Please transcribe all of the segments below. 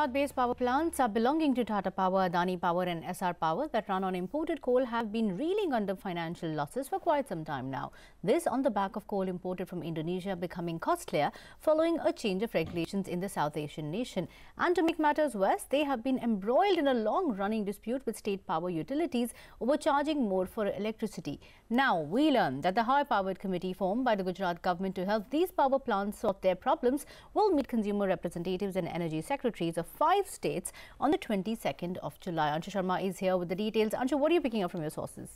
Gujarat-based power plants are belonging to Tata Power, Adani Power and SR Power that run on imported coal have been reeling under financial losses for quite some time now. This on the back of coal imported from Indonesia becoming costlier following a change of regulations in the South Asian nation. And to make matters worse, they have been embroiled in a long-running dispute with state power utilities over charging more for electricity. Now we learn that the high-powered committee formed by the Gujarat government to help these power plants sort their problems will meet consumer representatives and energy secretaries of 5 states on the 22nd of July. Anshu Sharma is here with the details. Anshu, what are you picking up from your sources?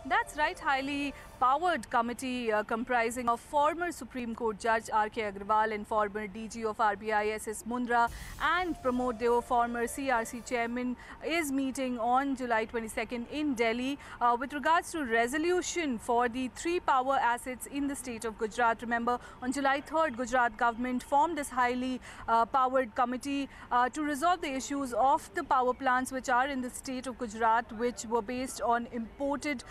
That's right, highly powered committee comprising of former Supreme Court Judge R.K. Agrawal and former DG of RBI S.S. Mundra and Pramod Deo, former CRC chairman, is meeting on July 22nd in Delhi with regards to resolution for the 3 power assets in the state of Gujarat. Remember, on July 3rd, Gujarat government formed this highly powered committee to resolve the issues of the power plants which are in the state of Gujarat, which were based on imported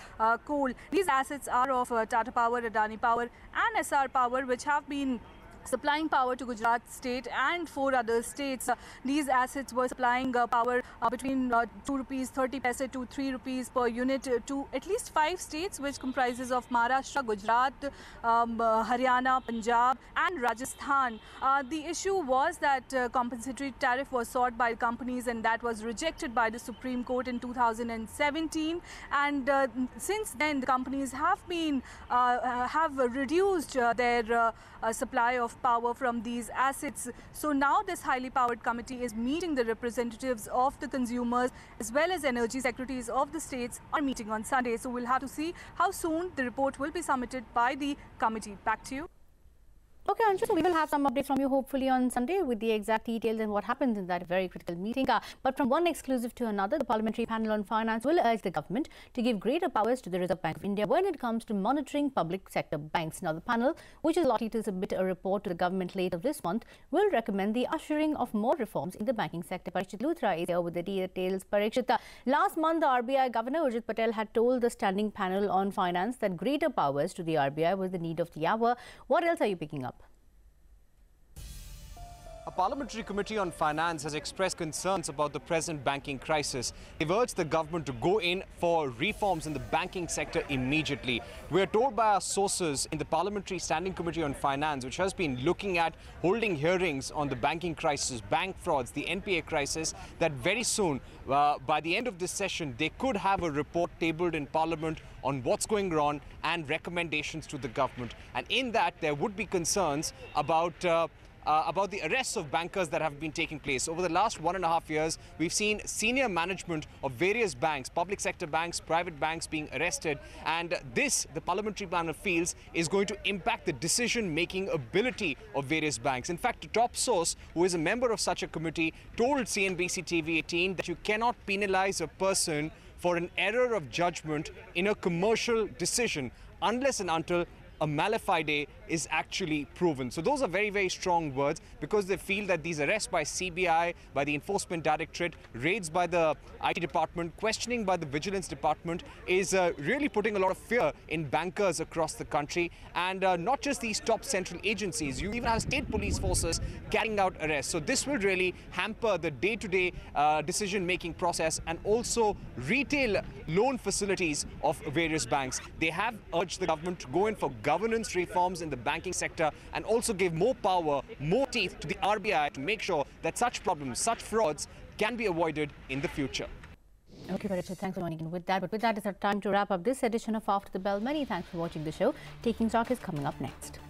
coal. These assets are of Tata Power, Adani Power and SR Power, which have been supplying power to Gujarat state and 4 other states. These assets were supplying power between 2 rupees 30 paise to 3 rupees per unit to at least 5 states, which comprises of Maharashtra, Gujarat, Haryana, Punjab and Rajasthan. The issue was that compensatory tariff was sought by companies and that was rejected by the Supreme Court in 2017. And since then, the companies have been have reduced their supply of power from these assets. So now this highly powered committee is meeting the representatives of the consumers as well as energy secretaries of the states are meeting on Sunday. So we'll have to see how soon the report will be submitted by the committee. Back to you. Okay, Anshu, so we will have some updates from you hopefully on Sunday with the exact details and what happens in that very critical meeting. But from one exclusive to another, the Parliamentary Panel on Finance will urge the government to give greater powers to the Reserve Bank of India when it comes to monitoring public sector banks. Now, the panel, which is likely to submit a report to the government later this month, will recommend the ushering of more reforms in the banking sector. Parikshit Luthra is here with the details. Parikshit, last month, the RBI Governor Urjit Patel had told the Standing Panel on Finance that greater powers to the RBI was the need of the hour. What else are you picking up? A parliamentary committee on finance has expressed concerns about the present banking crisis. They've urged the government to go in for reforms in the banking sector immediately. We are told by our sources in the Parliamentary Standing Committee on Finance, which has been looking at holding hearings on the banking crisis, bank frauds, the NPA crisis, that very soon, by the end of this session, they could have a report tabled in Parliament on what's going wrong and recommendations to the government. And in that, there would be concerns about the arrests of bankers that have been taking place. Over the last 1.5 years, we've seen senior management of various banks, public sector banks, private banks being arrested. And this, the parliamentary panel feels, is going to impact the decision-making ability of various banks. In fact, a top source who is a member of such a committee told CNBC TV18 that you cannot penalize a person for an error of judgment in a commercial decision unless and until a mala fide is actually proven. So those are very, very strong words because they feel that these arrests by CBI, by the Enforcement Directorate, raids by the IT department, questioning by the Vigilance Department is really putting a lot of fear in bankers across the country. And not just these top central agencies, you even have state police forces carrying out arrests. So this will really hamper the day-to-day decision-making process and also retail loan facilities of various banks. They have urged the government to go in for governance reforms in the banking sector and also give more power, more teeth to the RBI to make sure that such problems, such frauds can be avoided in the future. Okay, Parikshit, thanks for joining in with that. But with that, it's our time to wrap up this edition of After the Bell. Many thanks for watching the show. Taking Stock is coming up next.